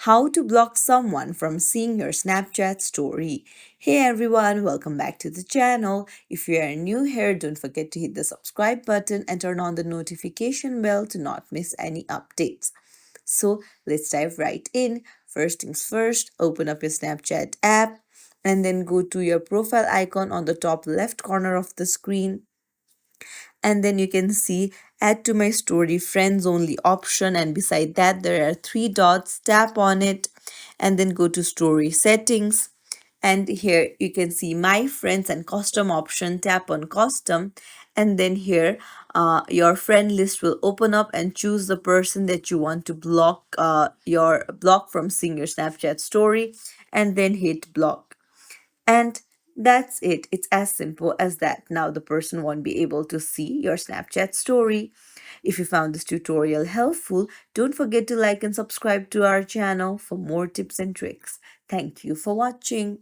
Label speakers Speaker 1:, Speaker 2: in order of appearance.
Speaker 1: how to block someone from seeing your Snapchat story. Hey everyone, welcome back to the channel. If you are new here, don't forget to hit the subscribe button and turn on the notification bell to not miss any updates. So let's dive right in. First things first, open up your Snapchat app and then go to your profile icon on the top left corner of the screen, and then you can see add to my story friends only option, and beside that there are three dots. Tap on it and then go to story settings, and here you can see my friends and custom option. Tap on custom, and then here your friend list will open up, and choose the person that you want to block from seeing your Snapchat story, and then hit block. And that's it. It's as simple as that. Now the person won't be able to see your Snapchat story. If you found this tutorial helpful, don't forget to like and subscribe to our channel for more tips and tricks. Thank you for watching.